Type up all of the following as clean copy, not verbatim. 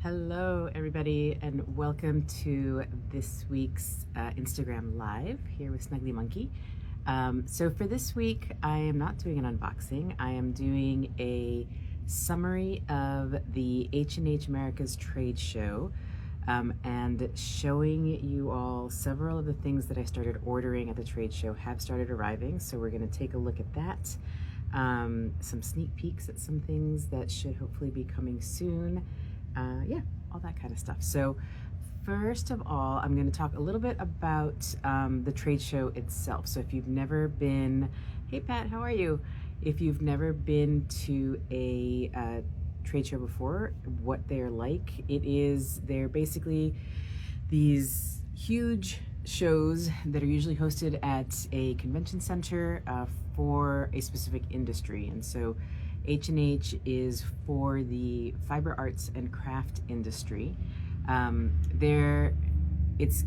Hello, everybody, and welcome to this week's Instagram Live here with Snuggly Monkey. So for this week, I am not doing an unboxing. I am doing a summary of the H&H America's trade show and showing you all several of the things that I started ordering at the trade show have started arriving. So we're going to take a look at that. Some sneak peeks at some things that should hopefully be coming soon. Yeah, all that kind of stuff. So first of all, I'm going to talk a little bit about the trade show itself. So if you've never been, hey Pat, how are you? If you've never been to a trade show before, what they're like, they're basically these huge shows that are usually hosted at a convention center for a specific industry. And so H&H is for the fiber arts and craft industry. It's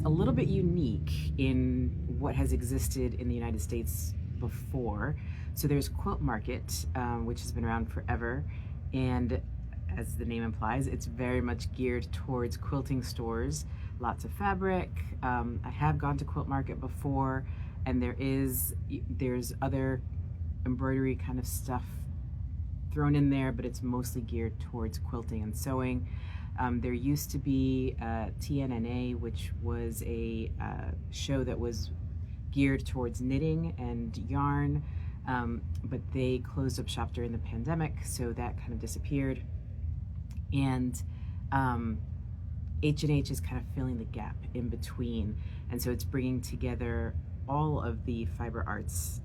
a little bit unique in what has existed in the United States before. So there's Quilt Market, which has been around forever, and as the name implies, it's very much geared towards quilting stores, lots of fabric. I have gone to Quilt Market before, and there's other embroidery kind of stuff thrown in there, but it's mostly geared towards quilting and sewing. There used to be TNNA, which was a show that was geared towards knitting and yarn, but they closed up shop during the pandemic, so that kind of disappeared. And H&H is kind of filling the gap in between, and so it's bringing together all of the fiber arts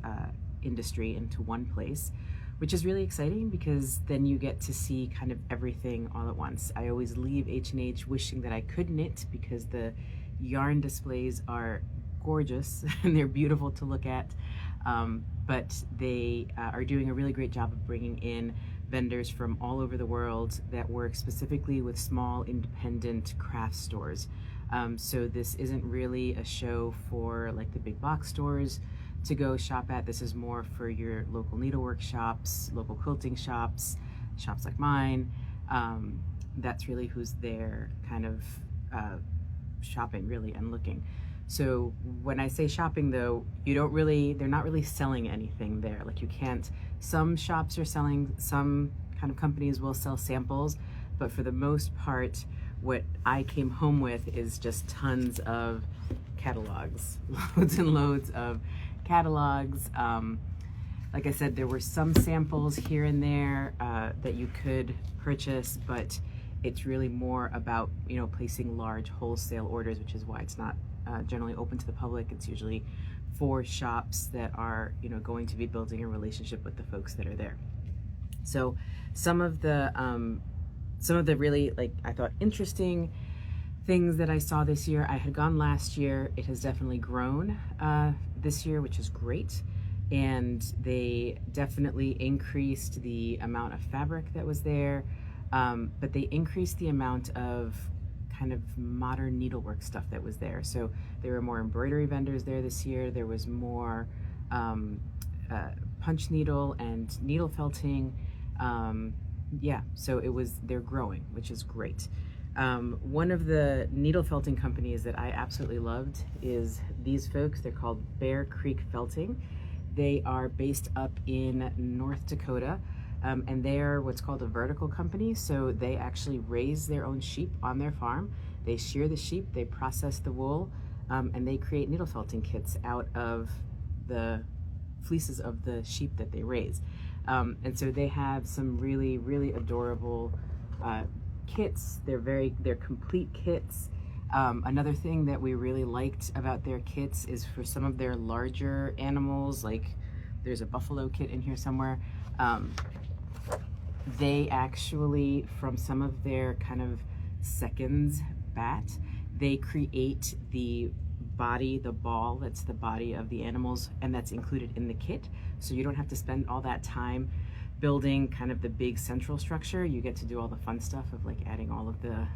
industry into one place, which is really exciting because then you get to see kind of everything all at once. I always leave H&H wishing that I could knit because the yarn displays are gorgeous and they're beautiful to look at, but they are doing a really great job of bringing in vendors from all over the world that work specifically with small independent craft stores. So this isn't really a show for like the big box stores to go shop at. This is more for your local needlework shops, local quilting shops, shops like mine. That's really who's there kind of shopping really and looking. So when I say shopping though, they're not really selling anything there. Like you can't, some shops are selling, some kind of companies will sell samples, but for the most part, what I came home with is just tons of catalogs, loads and loads of catalogs. Like I said, there were some samples here and there that you could purchase, but it's really more about, placing large wholesale orders, which is why it's not generally open to the public. It's usually for shops that are, going to be building a relationship with the folks that are there. So some of the really, I thought interesting things that I saw this year, I had gone last year. It has definitely grown this year, which is great. And they definitely increased the amount of fabric that was there, but they increased the amount of kind of modern needlework stuff that was there. So there were more embroidery vendors there this year. There was more punch needle and needle felting. Yeah, so they're growing, which is great. One of the needle felting companies that I absolutely loved is these folks. They're called Bear Creek Felting. They are based up in North Dakota, and they are what's called a vertical company. So they actually raise their own sheep on their farm. They shear the sheep, they process the wool, and they create needle felting kits out of the fleeces of the sheep that they raise. And so they have some really, really adorable kits. They're complete kits. Another thing that we really liked about their kits is for some of their larger animals, like there's a buffalo kit in here somewhere. They actually, from some of their kind of seconds bat, they create the body, the ball that's the body of the animals, and that's included in the kit. So you don't have to spend all that time building kind of the big central structure. You get to do all the fun stuff of like adding all of the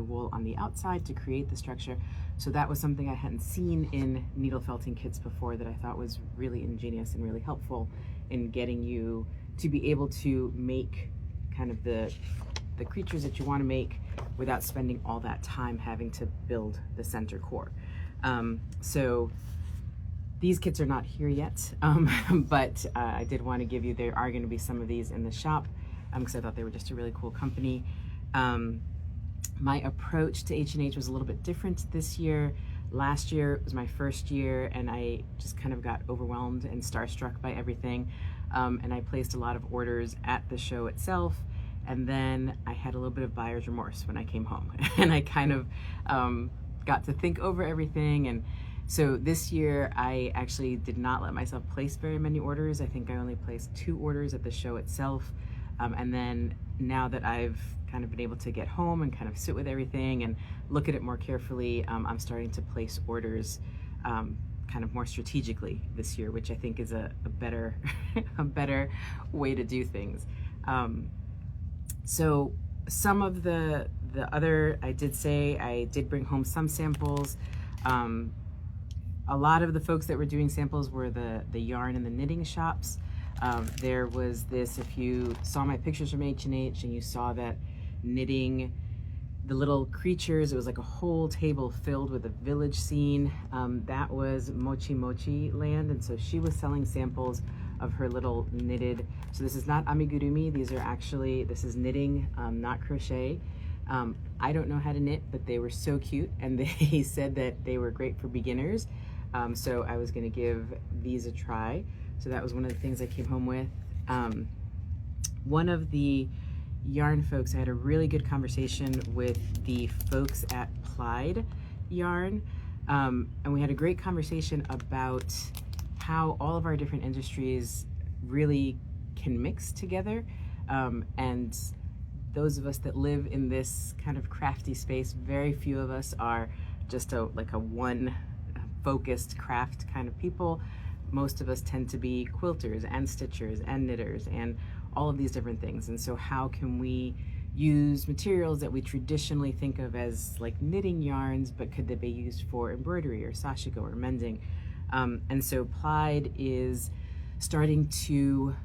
wool on the outside to create the structure. So that was something I hadn't seen in needle felting kits before that I thought was really ingenious and really helpful in getting you to be able to make kind of the the creatures that you want to make without spending all that time having to build the center core. So these kits are not here yet, but I did want to give you, there are going to be some of these in the shop because I thought they were just a really cool company. My approach to H&H was a little bit different this year. Last year was my first year and I just kind of got overwhelmed and starstruck by everything. And I placed a lot of orders at the show itself. And then I had a little bit of buyer's remorse when I came home and I kind of got to think over everything. And so this year I actually did not let myself place very many orders. I think I only placed 2 orders at the show itself. And then now that I've kind of been able to get home and kind of sit with everything and look at it more carefully, I'm starting to place orders kind of more strategically this year, which I think is a better a better way to do things. So some of the other, I did say I did bring home some samples. A lot of the folks that were doing samples were the yarn and the knitting shops. There was this, if you saw my pictures from H&H and you saw that knitting the little creatures, it was like a whole table filled with a village scene. That was Mochi Mochi Land, and so she was selling samples of her little knitted, so this is not amigurumi, these are actually, this is knitting, not crochet. I don't know how to knit, but they were so cute and they said that they were great for beginners. So I was gonna give these a try. So that was one of the things I came home with. One of the yarn folks, I had a really good conversation with the folks at Plied Yarn. And we had a great conversation about how all of our different industries really can mix together. And those of us that live in this kind of crafty space, very few of us are just like a one focused craft kind of people. Most of us tend to be quilters and stitchers and knitters and all of these different things. And so how can we use materials that we traditionally think of as like knitting yarns, but could they be used for embroidery or sashiko or mending? And so Plied is starting to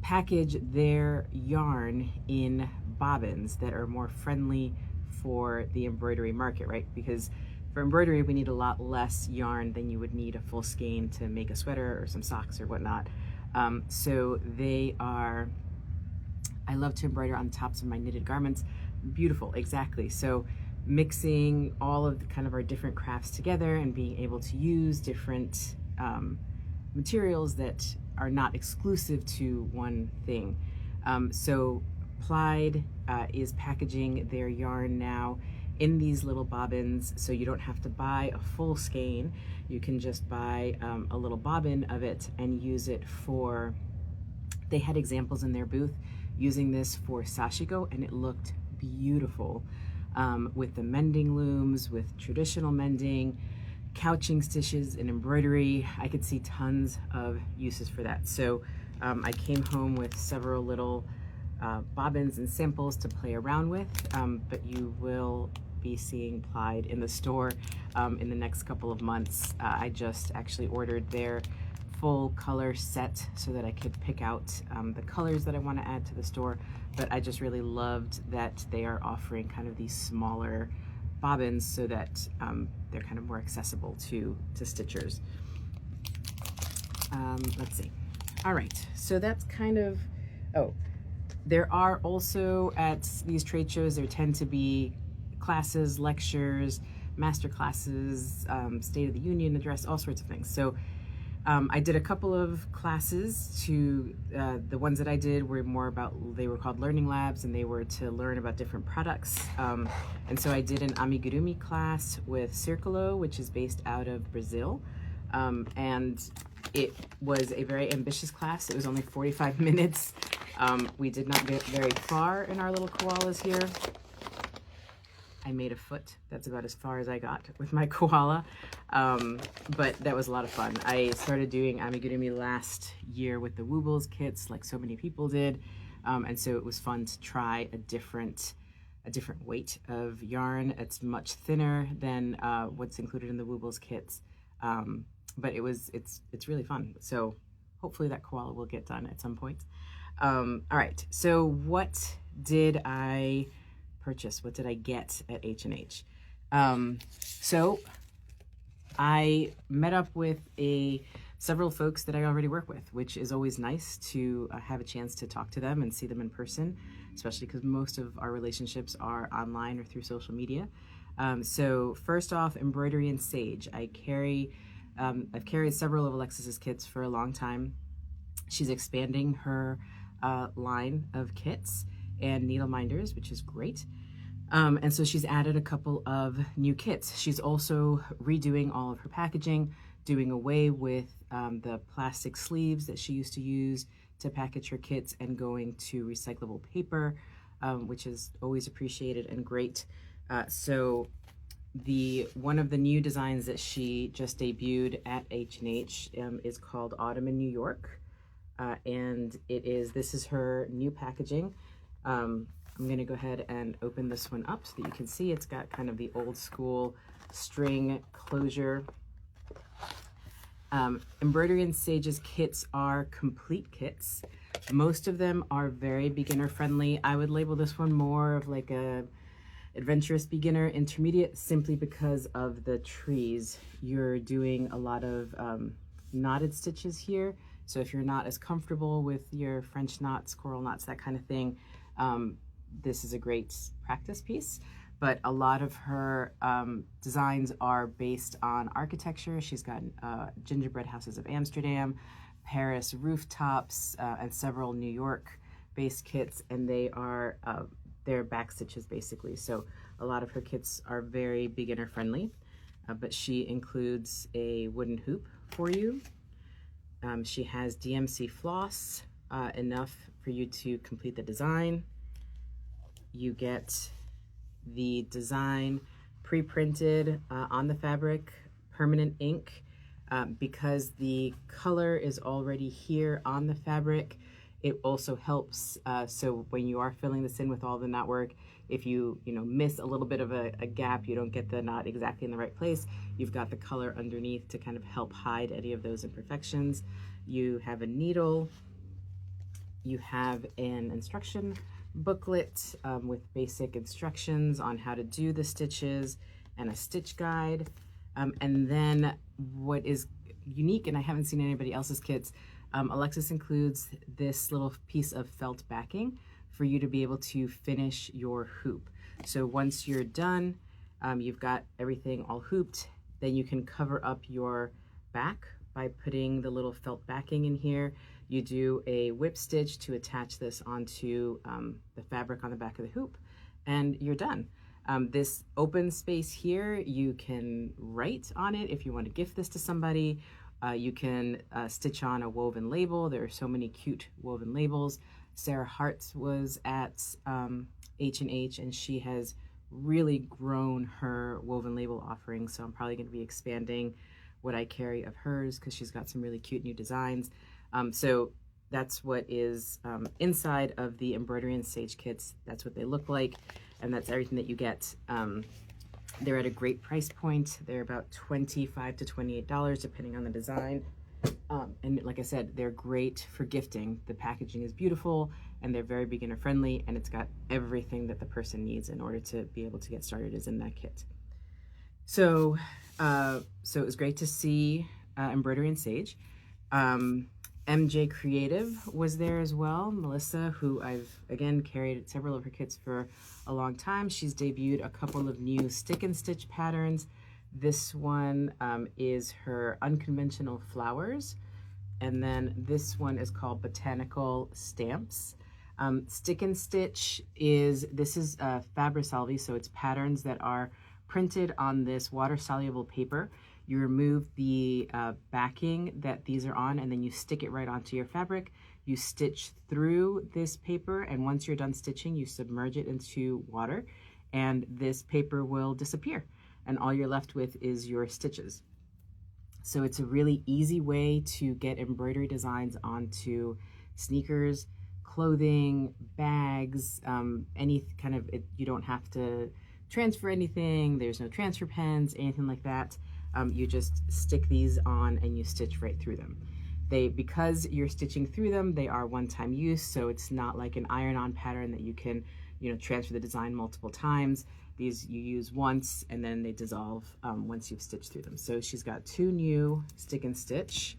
package their yarn in bobbins that are more friendly for the embroidery market, right? Because for embroidery, we need a lot less yarn than you would need a full skein to make a sweater or some socks or whatnot. So they are, I love to embroider on the tops of my knitted garments. Beautiful, exactly. So mixing all of kind of our different crafts together and being able to use different materials that are not exclusive to one thing. So Plied is packaging their yarn now in these little bobbins, so you don't have to buy a full skein. You can just buy a little bobbin of it and use it for, they had examples in their booth using this for sashiko, and it looked beautiful with the mending looms, with traditional mending, couching stitches and embroidery. I could see tons of uses for that. So I came home with several little bobbins and samples to play around with, but you will be seeing Plied in the store in the next couple of months. I just actually ordered their full color set so that I could pick out the colors that I want to add to the store, but I just really loved that they are offering kind of these smaller bobbins so that they're kind of more accessible to stitchers. Let's see. All right, so that's kind of, oh, there are also at these trade shows, there tend to be classes, lectures, master classes, State of the Union address, all sorts of things. So I did a couple of classes. To the ones that I did were more about, they were called learning labs, and they were to learn about different products. And so I did an amigurumi class with Circolo, which is based out of Brazil. And it was a very ambitious class. It was only 45 minutes. We did not get very far in our little koalas here. I made a foot. That's about as far as I got with my koala. But that was a lot of fun. I started doing amigurumi last year with the Woobles kits, like so many people did. And so it was fun to try a different weight of yarn. It's much thinner than what's included in the Woobles kits. But it's really fun. So hopefully that koala will get done at some point. All right, so what did I purchase? What did I get at H&H? So I met up with several folks that I already work with, which is always nice to have a chance to talk to them and see them in person, especially because most of our relationships are online or through social media. So first off, embroidery and sage. I've carried several of Alexis's kits for a long time. She's expanding her line of kits and needle minders, which is great. And so she's added a couple of new kits. She's also redoing all of her packaging, doing away with the plastic sleeves that she used to use to package her kits and going to recyclable paper, which is always appreciated and great. So one of the new designs that she just debuted at H&H is called Autumn in New York. And this is her new packaging. I'm going to go ahead and open this one up so that you can see it's got kind of the old school string closure. Embroidery and Sage's kits are complete kits. Most of them are very beginner friendly. I would label this one more of like a adventurous beginner intermediate, simply because of the trees. You're doing a lot of knotted stitches here. So if you're not as comfortable with your French knots, coral knots, that kind of thing, this is a great practice piece. But a lot of her designs are based on architecture. She's got gingerbread houses of Amsterdam, Paris rooftops, and several New York based kits, and they're back stitches basically. So a lot of her kits are very beginner friendly, but she includes a wooden hoop for you. She has DMC floss, enough for you to complete the design. You get the design pre-printed on the fabric, permanent ink. Because the color is already here on the fabric, it also helps. So when you are filling this in with all the knot work, if you miss a little bit of a gap, you don't get the knot exactly in the right place, you've got the color underneath to kind of help hide any of those imperfections. You have a needle, you have an instruction booklet with basic instructions on how to do the stitches and a stitch guide. And then what is unique, and I haven't seen anybody else's kits, Alexis includes this little piece of felt backing for you to be able to finish your hoop. So once you're done, you've got everything all hooped, then you can cover up your back by putting the little felt backing in here. You do a whip stitch to attach this onto the fabric on the back of the hoop, and you're done. This open space here, you can write on it if you want to gift this to somebody. You can stitch on a woven label. There are so many cute woven labels. Sarah Hartz was at H&H, and she has really grown her woven label offering, so I'm probably going to be expanding what I carry of hers because she's got some really cute new designs. So that's what is inside of the embroidery and sage kits. That's what they look like, and that's everything that you get. They're at a great price point. They're about $25 to $28 depending on the design. And like I said, they're great for gifting. The packaging is beautiful, and they're very beginner friendly, and it's got everything that the person needs in order to be able to get started is in that kit. So it was great to see embroidery and sage. MJ Creative was there as well. Melissa, who I've again carried several of her kits for a long time. She's debuted a couple of new stick and stitch patterns. This one is her unconventional flowers, and then this one is called botanical stamps. Stick and stitch is Fabrisalvi, so it's patterns that are printed on this water-soluble paper. You remove the backing that these are on, and then you stick it right onto your fabric. You stitch through this paper, and once you're done stitching, you submerge it into water, and this paper will disappear, and all you're left with is your stitches. So it's a really easy way to get embroidery designs onto sneakers, clothing, bags, any kind of, you don't have to transfer anything. There's no transfer pens, anything like that. You just stick these on and you stitch right through them. because you're stitching through them, they are one-time use, so it's not like an iron-on pattern that you can, transfer the design multiple times. These you use once and then they dissolve once you've stitched through them. So she's got 2 new stick and stitch,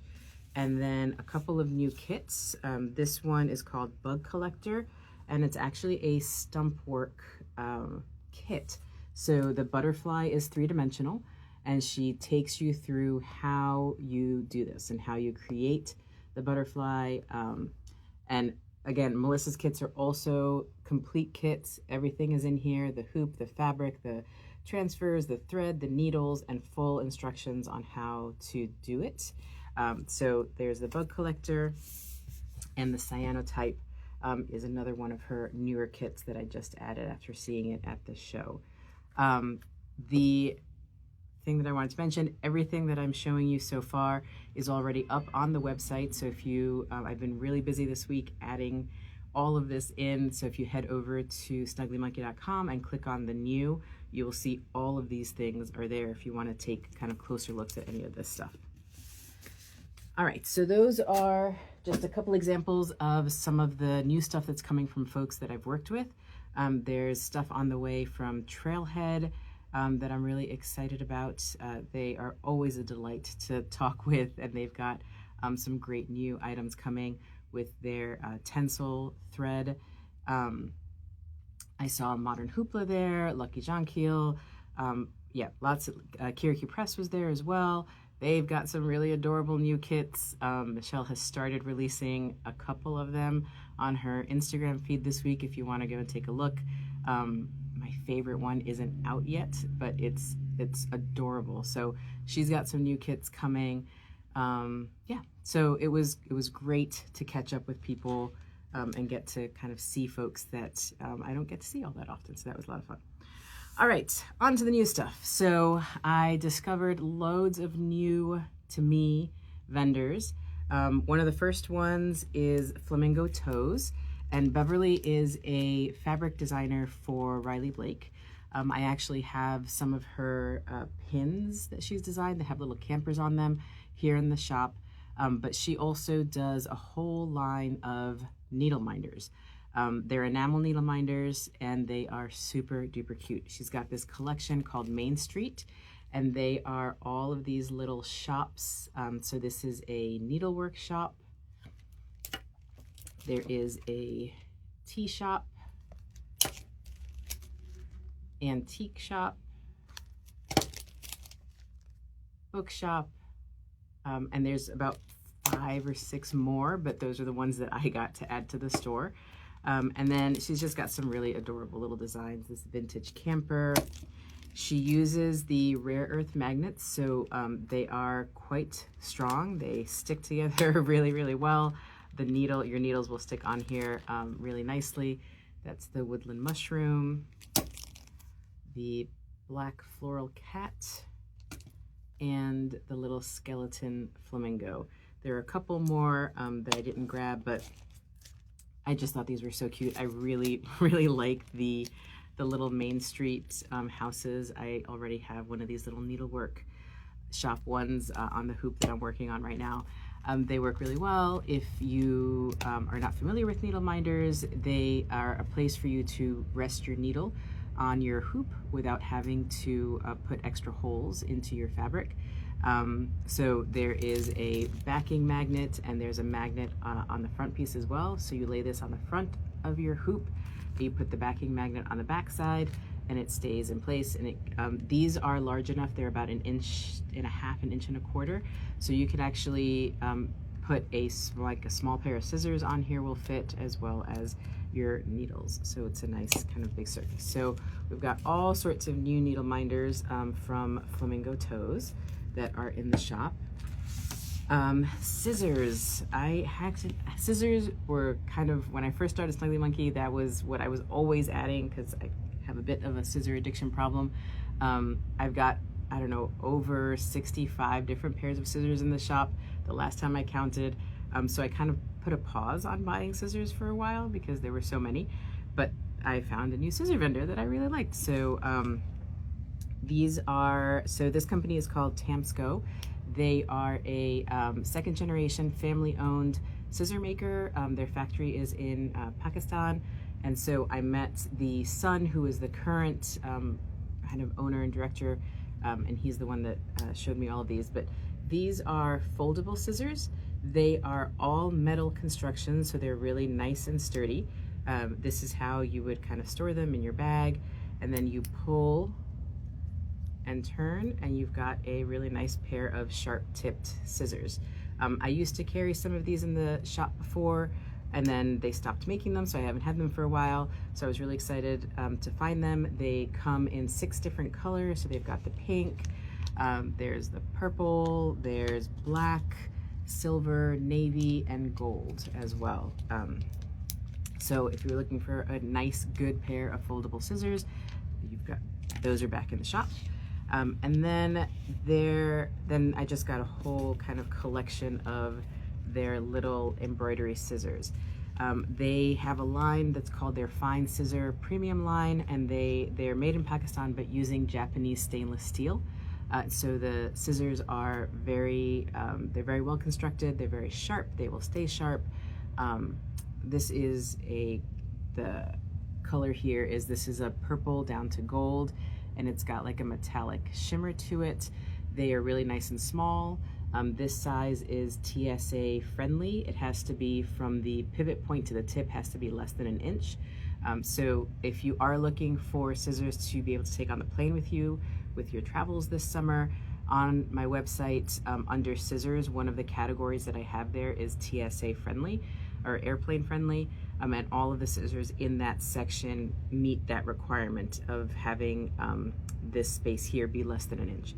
and then a couple of new kits. This one is called Bug Collector, and it's actually a stump work kit. So the butterfly is 3-dimensional, and she takes you through how you do this and how you create the butterfly. And again, Melissa's kits are also complete kits. Everything is in here: the hoop, the fabric, the transfers, the thread, the needles, and full instructions on how to do it. So there's the Bug Collector, and the cyanotype is another one of her newer kits that I just added after seeing it at the show. The thing that I wanted to mention, everything that I'm showing you so far is already up on the website. So if you, I've been really busy this week adding all of this in. So if you head over to snugglymonkey.com and click on the new, you will see all of these things are there if you want to take kind of closer looks at any of this stuff. All right, so those are just a couple examples of some of the new stuff that's coming from folks that I've worked with. There's stuff on the way from Trailhead that I'm really excited about. They are always a delight to talk with, and they've got some great new items coming with their Tencel thread. I saw Modern Hoopla there, Lucky Jonquil. Yeah, lots of, Kiriki Press was there as well. They've got some really adorable new kits. Michelle has started releasing a couple of them on her Instagram feed this week if you want to go and take a look. My favorite one isn't out yet, but it's adorable. So she's got some new kits coming. Yeah, so it was great to catch up with people and get to kind of see folks that I don't get to see all that often. So that was a lot of fun. All right, on to the new stuff. So I discovered loads of new, to me, vendors. One of the first ones is Flamingo Toes, and Beverly is a fabric designer for Riley Blake. I actually have some of her pins that she's designed. They have little campers on them here in the shop, but she also does a whole line of needle minders. They're enamel needle minders, and they are super duper cute. She's got this collection called Main Street, and they are all of these little shops. So this is a needlework shop. There is a tea shop, antique shop, bookshop, and there's about 5 or 6 more, but those are the ones that I got to add to the store. And then she's just got some really adorable little designs. This vintage camper. She uses the rare earth magnets, so they are quite strong. They stick together really, really well. Your needles will stick on here really nicely. That's the woodland mushroom, the black floral cat, and the little skeleton flamingo. There are a couple more that I didn't grab, but I just thought these were so cute. I really, really like the little Main Street houses. I already have one of these little needlework shop ones on the hoop that I'm working on right now. They work really well. If you are not familiar with needle minders, they are a place for you to rest your needle on your hoop without having to put extra holes into your fabric. So there is a backing magnet, and there's a magnet on the front piece as well. So you lay this on the front of your hoop, you put the backing magnet on the back side, and it stays in place. And these are large enough. They're about 1.5 inches, 1.25 inches. So you can actually put a small pair of scissors on here will fit, as well as your needles. So it's a nice kind of big surface. So we've got all sorts of new needle minders from Flamingo Toes that are in the shop. Scissors. Scissors were kind of, when I first started Snuggly Monkey, that was what I was always adding because I have a bit of a scissor addiction problem. I've got, I don't know, over 65 different pairs of scissors in the shop the last time I counted. So I kind of put a pause on buying scissors for a while because there were so many, but I found a new scissor vendor that I really liked. So this company is called Tamsco. They are a second generation family owned scissor maker. Their factory is in Pakistan. And so I met the son, who is the current kind of owner and director, and he's the one that showed me all of these. But these are foldable scissors. They are all metal construction, so they're really nice and sturdy. This is how you would kind of store them in your bag, and then you pull and turn, and you've got a really nice pair of sharp-tipped scissors. I used to carry some of these in the shop before, and then they stopped making them, so I haven't had them for a while. So I was really excited to find them. They come in 6 different colors. So they've got the pink, there's the purple, there's black, silver, navy, and gold as well. So if you're looking for a nice, good pair of foldable scissors, you've got, those are back in the shop. And then I just got a whole kind of collection of their little embroidery scissors. They have a line that's called their Fine Scissor Premium line, and they're made in Pakistan but using Japanese stainless steel. So the scissors are they're very well constructed, they're very sharp, they will stay sharp. This is the color here is, this is a purple down to gold, and it's got like a metallic shimmer to it. They are really nice and small. This size is TSA friendly. It has to be from the pivot point to the tip has to be less than 1 inch. So if you are looking for scissors to be able to take on the plane with you with your travels this summer, on my website under scissors, one of the categories that I have there is TSA friendly or airplane friendly, and all of the scissors in that section meet that requirement of having this space here be less than 1 inch.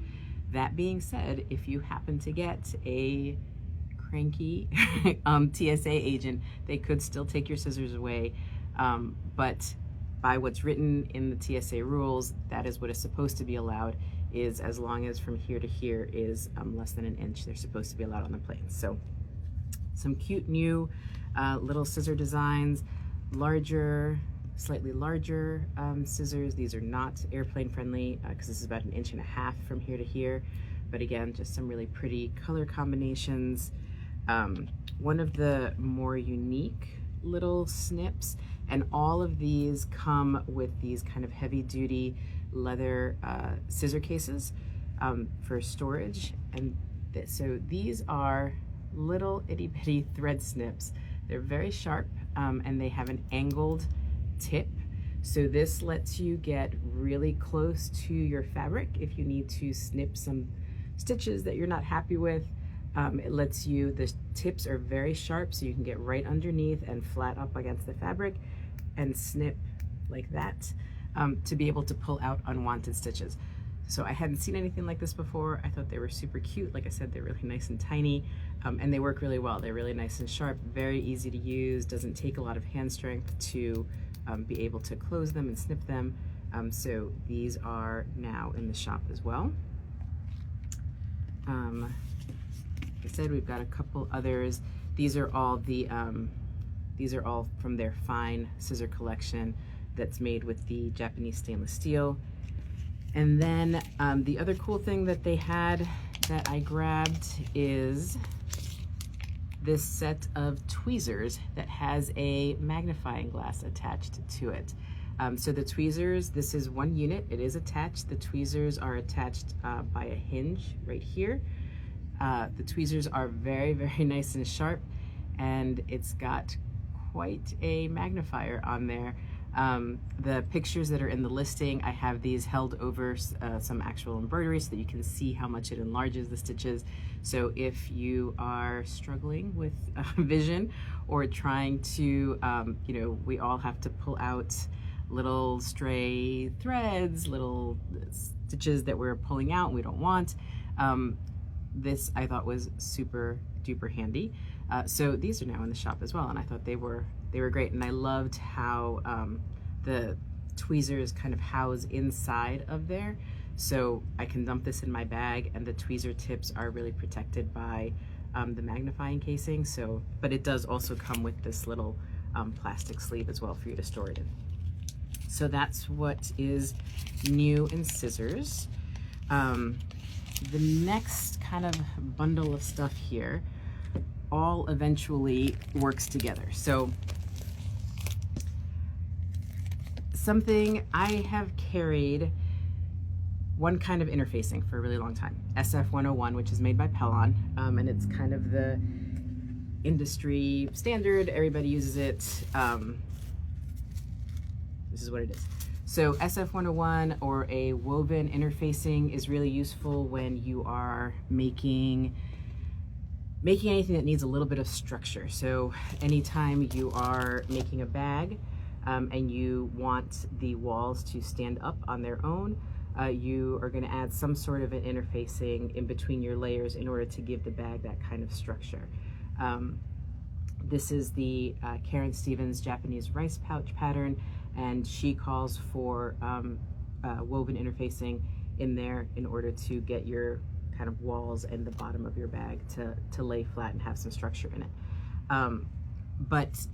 That being said, if you happen to get a cranky TSA agent, they could still take your scissors away, but by what's written in the TSA rules, that is what is supposed to be allowed, is as long as from here to here is less than 1 inch, they're supposed to be allowed on the plane. So some cute new little scissor designs, slightly larger scissors. These are not airplane friendly because this is about 1.5 inches from here to here. But again, just some really pretty color combinations. One of the more unique little snips, and all of these come with these kind of heavy duty leather scissor cases for storage. And so these are little itty bitty thread snips. They're very sharp, and they have an angled tip. So this lets you get really close to your fabric if you need to snip some stitches that you're not happy with. It lets you, the tips are very sharp, so you can get right underneath and flat up against the fabric and snip like that to be able to pull out unwanted stitches. So I hadn't seen anything like this before. I thought they were super cute. Like I said, they're really nice and tiny, and they work really well. They're really nice and sharp, very easy to use, doesn't take a lot of hand strength to be able to close them and snip them. So these are now in the shop as well. Like I said, we've got a couple others. These are all from their Fine Scissor collection that's made with the Japanese stainless steel. And then the other cool thing that they had that I grabbed is this set of tweezers that has a magnifying glass attached to it. So the tweezers, this is one unit, it is attached. The tweezers are attached by a hinge right here. The tweezers are very, very nice and sharp, and it's got quite a magnifier on there. The pictures that are in the listing, I have these held over some actual embroidery so that you can see how much it enlarges the stitches. So if you are struggling with vision or trying to, we all have to pull out little stray threads, little stitches that we're pulling out and we don't want. This I thought was super duper handy. So these are now in the shop as well, and I thought they were great, and I loved how the tweezers kind of house inside of there, so I can dump this in my bag, and the tweezer tips are really protected by the magnifying casing. So, but it does also come with this little plastic sleeve as well for you to store it in. So that's what is new in scissors. the next kind of bundle of stuff here all eventually works together. So something I have carried one kind of interfacing for a really long time, SF101, which is made by Pellon, and it's kind of the industry standard. Everybody uses it. This is what it is. So SF101, or a woven interfacing, is really useful when you are making anything that needs a little bit of structure. So anytime you are making a bag and you want the walls to stand up on their own, you are going to add some sort of an interfacing in between your layers in order to give the bag that kind of structure. This is the Karen Stevens Japanese rice pouch pattern, and she calls for woven interfacing in there in order to get your kind of walls and the bottom of your bag to lay flat and have some structure in it. But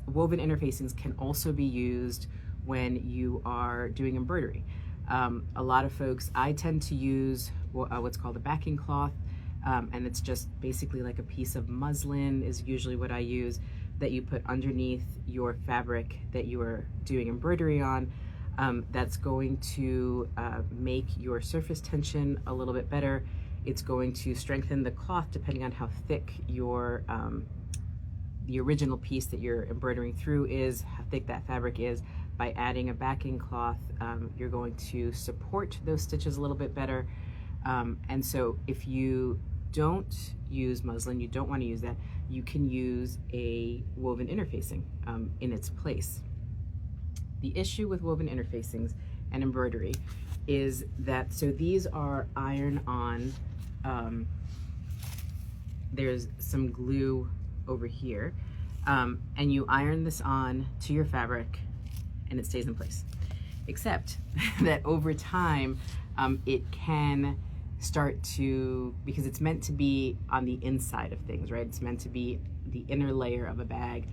woven interfacings can also be used when you are doing embroidery. A lot of folks, I tend to use what's called a backing cloth, and it's just basically like a piece of muslin is usually what I use, that you put underneath your fabric that you are doing embroidery on. That's going to make your surface tension a little bit better. It's going to strengthen the cloth depending on how thick your the original piece that you're embroidering through is, how thick that fabric is. By adding a backing cloth, you're going to support those stitches a little bit better. And so if you don't use muslin, you don't want to use that, you can use a woven interfacing in its place. The issue with woven interfacings and embroidery is that, so these are iron-on, there's some glue over here, and you iron this on to your fabric and it stays in place. Except that over time, it can start to, because it's meant to be on the inside of things, right? It's meant to be the inner layer of a bag,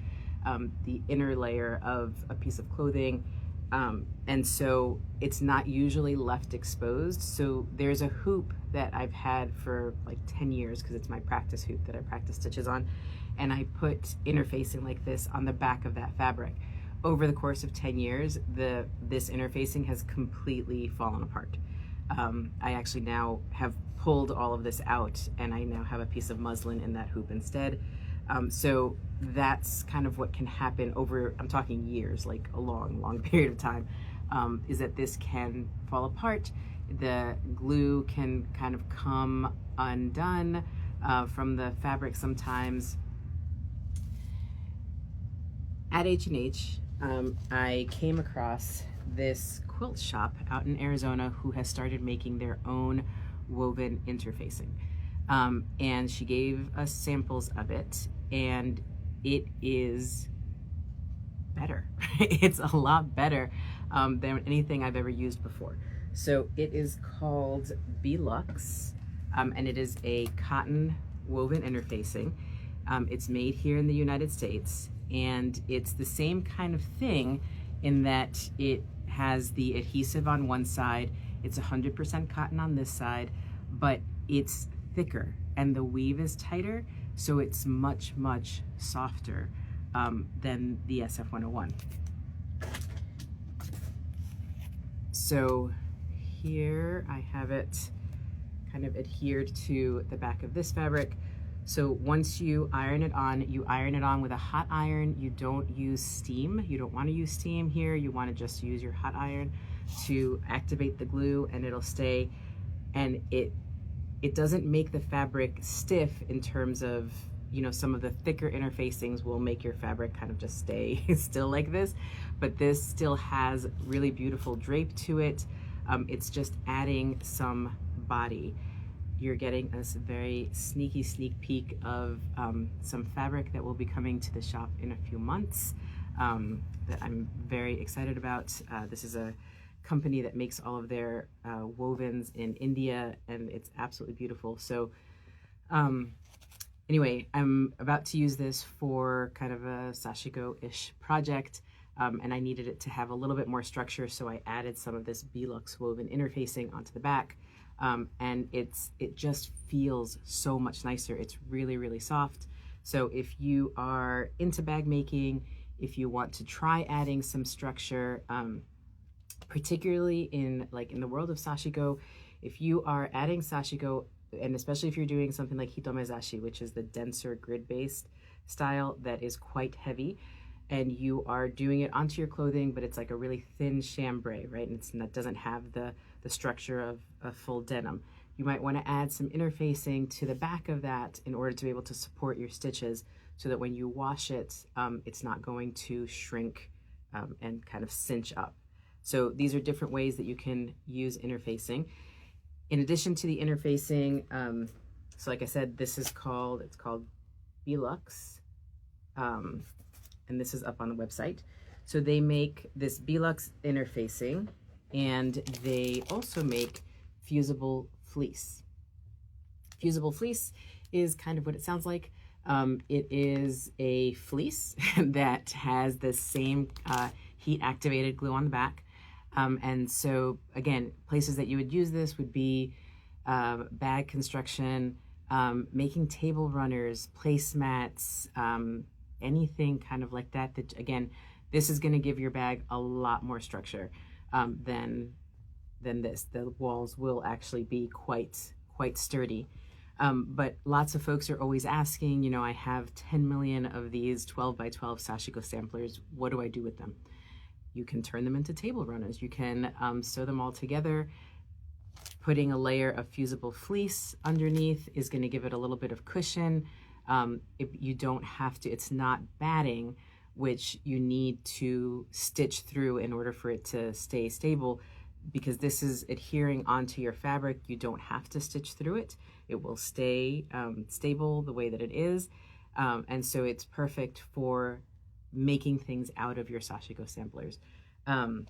the inner layer of a piece of clothing, and so it's not usually left exposed. So there's a hoop that I've had for like 10 years, because it's my practice hoop that I practice stitches on, and I put interfacing like this on the back of that fabric. Over the course of 10 years, this interfacing has completely fallen apart. I actually now have pulled all of this out, and I now have a piece of muslin in that hoop instead. So that's kind of what can happen over, I'm talking years, like a long, long period of time, is that this can fall apart. The glue can kind of come undone from the fabric sometimes. At H&H, I came across this quilt shop out in Arizona who has started making their own woven interfacing. And she gave us samples of it, and it is better. It's a lot better than anything I've ever used before. So it is called Belux, and it is a cotton woven interfacing. It's made here in the United States, and it's the same kind of thing in that it has the adhesive on one side, it's 100% cotton on this side, but it's thicker and the weave is tighter, so it's much, much softer than the SF101. So here I have it kind of adhered to the back of this fabric. So once you iron it on with a hot iron. You don't use steam. You don't want to use steam here. You want to just use your hot iron to activate the glue, and it'll stay. And it doesn't make the fabric stiff in terms of, you know, some of the thicker interfacings will make your fabric kind of just stay still like this, but this still has really beautiful drape to it. It's just adding some body. You're getting a very sneak peek of some fabric that will be coming to the shop in a few months that I'm very excited about. This is a company that makes all of their wovens in India, and it's absolutely beautiful. So anyway, I'm about to use this for kind of a sashiko-ish project, and I needed it to have a little bit more structure, so I added some of this Belux woven interfacing onto the back. and it just feels so much nicer. It's really, really soft. So if you are into bag making, if you want to try adding some structure, particularly in the world of sashiko, if you are adding sashiko, and especially if you're doing something like hitomezashi, which is the denser grid-based style that is quite heavy, and you are doing it onto your clothing, but it's like a really thin chambray, right? And it doesn't have the structure of a full denim. You might want to add some interfacing to the back of that in order to be able to support your stitches, so that when you wash it, it's not going to shrink and kind of cinch up. So these are different ways that you can use interfacing. In addition to the interfacing, so like I said, it's called Belux, and this is up on the website. So they make this Belux interfacing, and they also make fusible fleece. Fusible fleece is kind of what it sounds like. It is a fleece that has the same heat activated glue on the back. And so again, places that you would use this would be bag construction, making table runners, placemats, anything kind of like that. That again, this is going to give your bag a lot more structure than this. The walls will actually be quite sturdy. But lots of folks are always asking, you know, I have 10 million of these 12 by 12 sashiko samplers. What do I do with them? You can turn them into table runners. You can sew them all together. Putting a layer of fusible fleece underneath is going to give it a little bit of cushion. You don't have to, it's not batting, which you need to stitch through in order for it to stay stable. Because this is adhering onto your fabric, you don't have to stitch through it. It will stay stable the way that it is. And so it's perfect for making things out of your sashiko samplers. And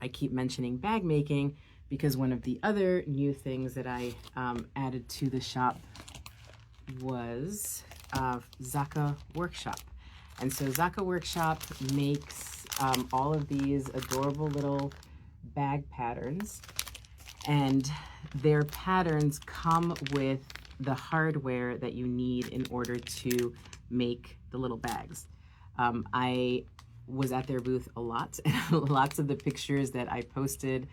I keep mentioning bag making because one of the other new things that I added to the shop was Zaka Workshop. And so Zaka Workshop makes all of these adorable little bag patterns, and their patterns come with the hardware that you need in order to make the little bags. I was at their booth a lot, and lots of the pictures that I posted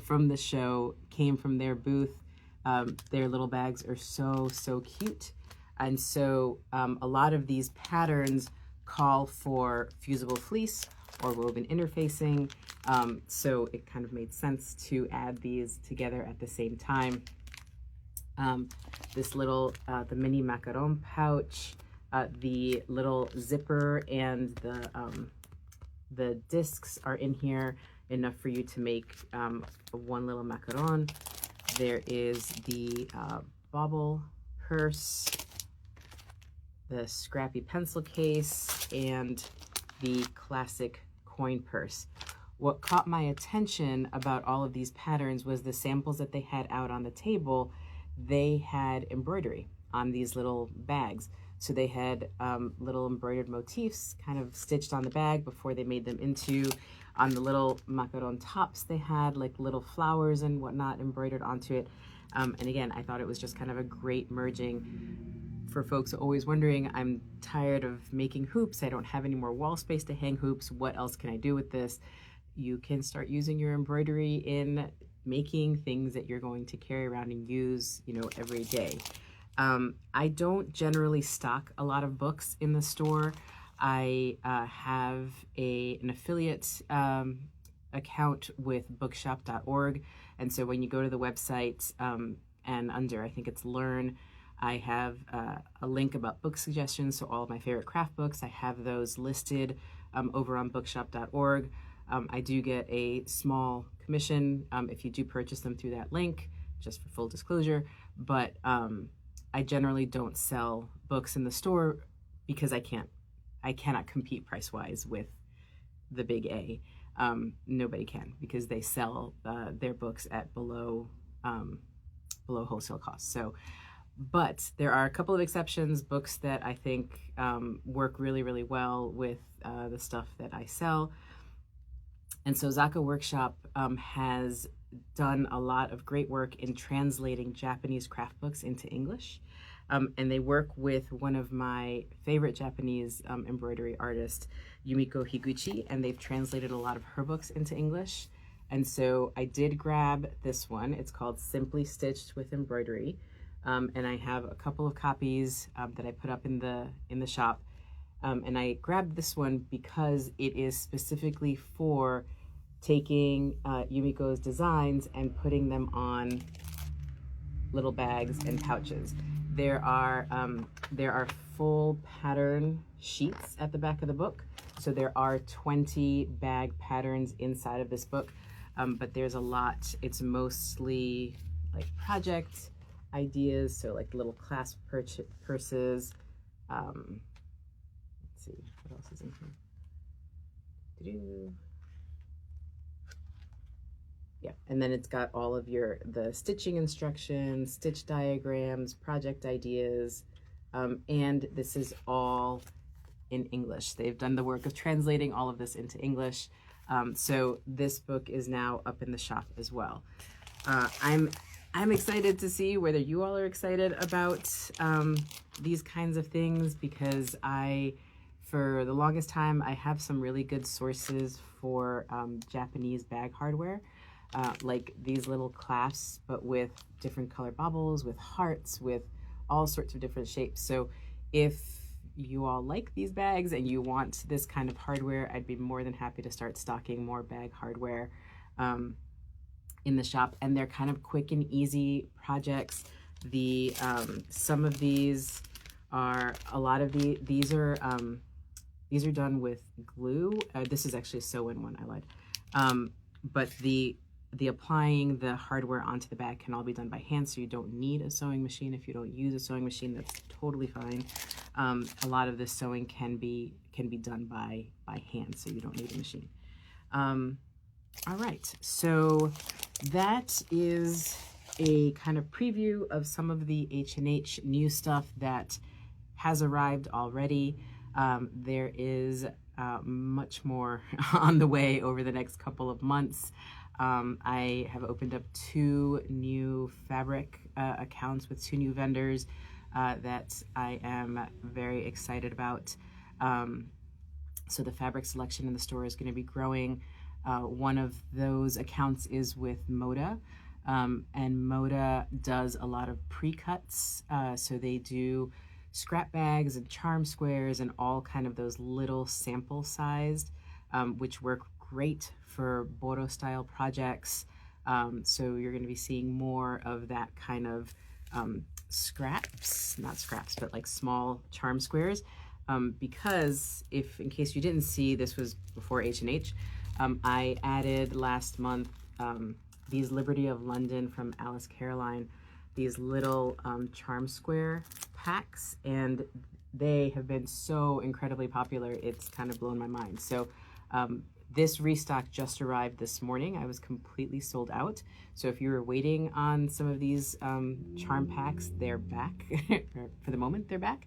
from the show came from their booth. Their little bags are so cute. And so a lot of these patterns call for fusible fleece or woven interfacing. So it kind of made sense to add these together at the same time. This little, the mini macaron pouch, the little zipper, and the discs are in here, enough for you to make one little macaron. There is the bauble purse, the scrappy pencil case, and the classic coin purse. What caught my attention about all of these patterns was the samples that they had out on the table. They had embroidery on these little bags. So they had little embroidered motifs kind of stitched on the bag before they made them into, on the little macaron tops, they had like little flowers and whatnot embroidered onto it. And again, I thought it was just kind of a great merging. For folks always wondering, I'm tired of making hoops. I don't have any more wall space to hang hoops. What else can I do with this? You can start using your embroidery in making things that you're going to carry around and use, you know, every day. I don't generally stock a lot of books in the store. I have an affiliate account with bookshop.org. And so when you go to the website and under, I think it's Learn, I have a link about book suggestions. So all of my favorite craft books, I have those listed over on bookshop.org. I do get a small commission if you do purchase them through that link, just for full disclosure. But I generally don't sell books in the store because I cannot compete price-wise with the big A. Nobody can, because they sell their books at below wholesale costs. So, but there are a couple of exceptions, books that I think work really, really well with the stuff that I sell. And so Zaka Workshop has done a lot of great work in translating Japanese craft books into English. And they work with one of my favorite Japanese embroidery artists, Yumiko Higuchi, and they've translated a lot of her books into English. And so I did grab this one. It's called Simply Stitched with Embroidery. And I have a couple of copies that I put up in the shop. And I grabbed this one because it is specifically for taking Yumiko's designs and putting them on little bags and pouches. There are full pattern sheets at the back of the book. So there are 20 bag patterns inside of this book, but there's a lot. It's mostly like project ideas, so like little clasp purses. Let's see, what else is in here? Yeah, and then it's got all of the stitching instructions, stitch diagrams, project ideas, and this is all in English. They've done the work of translating all of this into English. So this book is now up in the shop as well. I'm excited to see whether you all are excited about these kinds of things, because for the longest time, I have some really good sources for Japanese bag hardware. Like these little clasps, but with different color baubles, with hearts, with all sorts of different shapes. So if you all like these bags and you want this kind of hardware, I'd be more than happy to start stocking more bag hardware in the shop. And they're kind of quick and easy projects. Some of these are, these are done with glue. This is actually a sew-in one, I lied. But the applying the hardware onto the bag can all be done by hand, so you don't need a sewing machine. If you don't use a sewing machine, that's totally fine. A lot of this sewing can be done by hand, so you don't need a machine. All right, so that is a kind of preview of some of the H&H new stuff that has arrived already. There is much more on the way over the next couple of months. I have opened up 2 new fabric accounts with 2 new vendors that I am very excited about. So the fabric selection in the store is going to be growing. One of those accounts is with Moda, and Moda does a lot of pre-cuts. So they do scrap bags and charm squares and all kind of those little sample sized, which work great for Boro style projects. So you're going to be seeing more of that kind of scraps, not scraps, but like small charm squares. Because in case you didn't see, this was before H&H, I added last month these Liberty of London from Alice Caroline, these little charm square packs, and they have been so incredibly popular. It's kind of blown my mind. So this restock just arrived this morning. I was completely sold out. So if you were waiting on some of these charm packs, they're back. For the moment, they're back.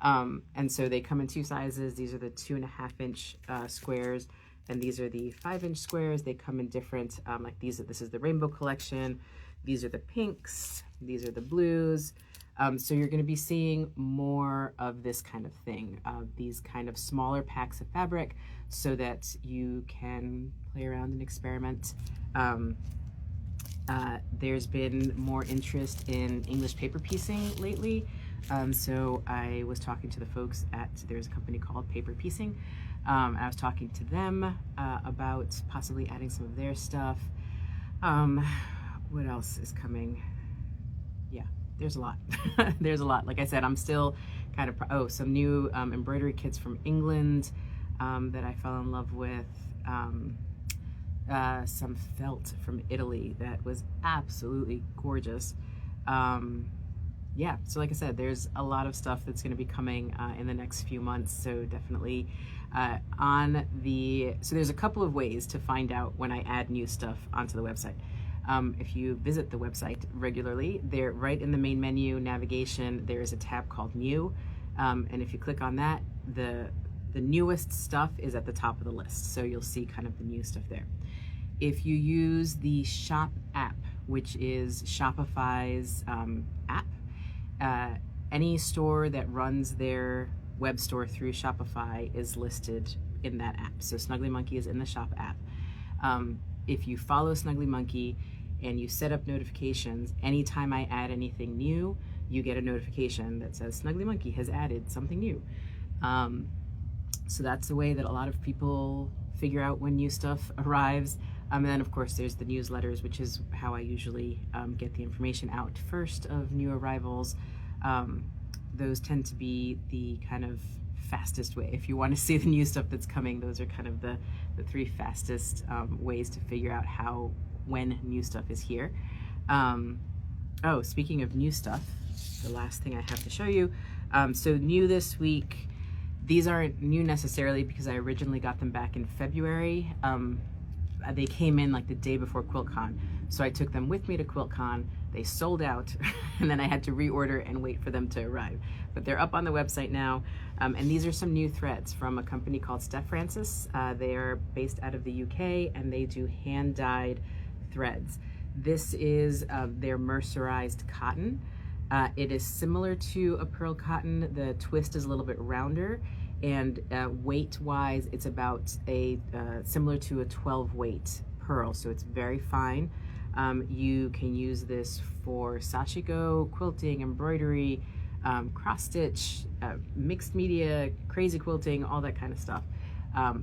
And so they come in 2 sizes. These are the 2.5-inch squares, and these are the 5-inch squares. They come in different, like this is the rainbow collection. These are the pinks. These are the blues. So you're going to be seeing more of this kind of thing, these kind of smaller packs of fabric, so that you can play around and experiment. There's been more interest in English paper piecing lately. So I was talking to the folks there's a company called Paper Piecing. I was talking to them about possibly adding some of their stuff. What else is coming? Yeah, there's a lot. There's a lot. Like I said, I'm still kind of, some new embroidery kits from England that I fell in love with. Some felt from Italy that was absolutely gorgeous. Yeah, so like I said, there's a lot of stuff that's going to be coming in the next few months. So definitely so there's a couple of ways to find out when I add new stuff onto the website. If you visit the website regularly, there right in the main menu navigation, there is a tab called New. And if you click on that, the newest stuff is at the top of the list. So you'll see kind of the new stuff there. if you use the Shop app, which is Shopify's app, any store that runs their web store through Shopify is listed in that app. So Snuggly Monkey is in the Shop app. If you follow Snuggly Monkey and you set up notifications, anytime I add anything new, you get a notification that says Snuggly Monkey has added something new. So that's the way that a lot of people figure out when new stuff arrives. And then of course there's the newsletters, which is how I usually get the information out first of new arrivals. Those tend to be the kind of fastest way. If you want to see the new stuff that's coming, those are kind of the 3 fastest ways to figure out when new stuff is here. Oh, speaking of new stuff, the last thing I have to show you. So new this week, these aren't new necessarily because I originally got them back in February. They came in like the day before QuiltCon. So I took them with me to QuiltCon. They sold out and then I had to reorder and wait for them to arrive. But they're up on the website now. And these are some new threads from a company called Steph Francis. They are based out of the UK and they do hand-dyed threads. This is their mercerized cotton. It is similar to a pearl cotton. The twist is a little bit rounder, and weight-wise, it's about similar to a 12 weight pearl, so it's very fine. You can use this for sashiko, quilting, embroidery, cross stitch, mixed media, crazy quilting, all that kind of stuff.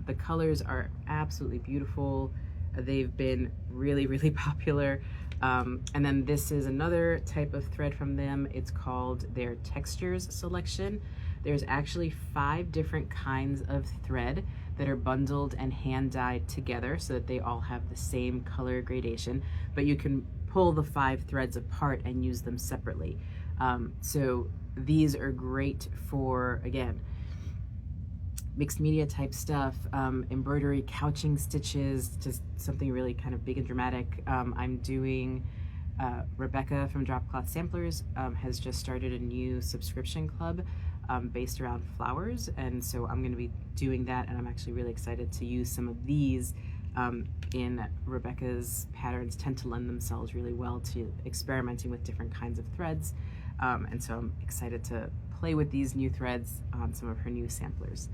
The colors are absolutely beautiful. They've been really, really popular. And then this is another type of thread from them. It's called their Textures selection. There's actually 5 different kinds of thread that are bundled and hand dyed together so that they all have the same color gradation, but you can pull the 5 threads apart and use them separately. So these are great for, again, mixed media type stuff, embroidery, couching stitches, just something really kind of big and dramatic. I'm doing, Rebecca from Drop Cloth Samplers has just started a new subscription club based around flowers, and so I'm going to be doing that, and I'm actually really excited to use some of these in Rebecca's patterns. Tend to lend themselves really well to experimenting with different kinds of threads, and so I'm excited to play with these new threads on some of her new samplers.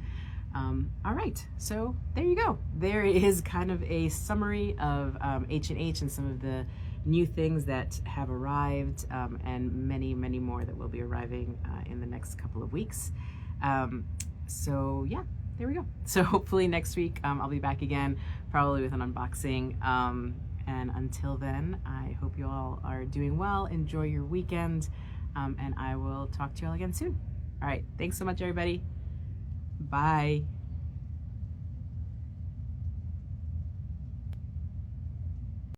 All right, so there you go. There is kind of a summary of H&H and some of the new things that have arrived, and many, many more that will be arriving in the next couple of weeks. So yeah, there we go. So hopefully next week I'll be back again, probably with an unboxing. And until then, I hope you all are doing well. Enjoy your weekend, and I will talk to you all again soon. All right, thanks so much, everybody. Bye.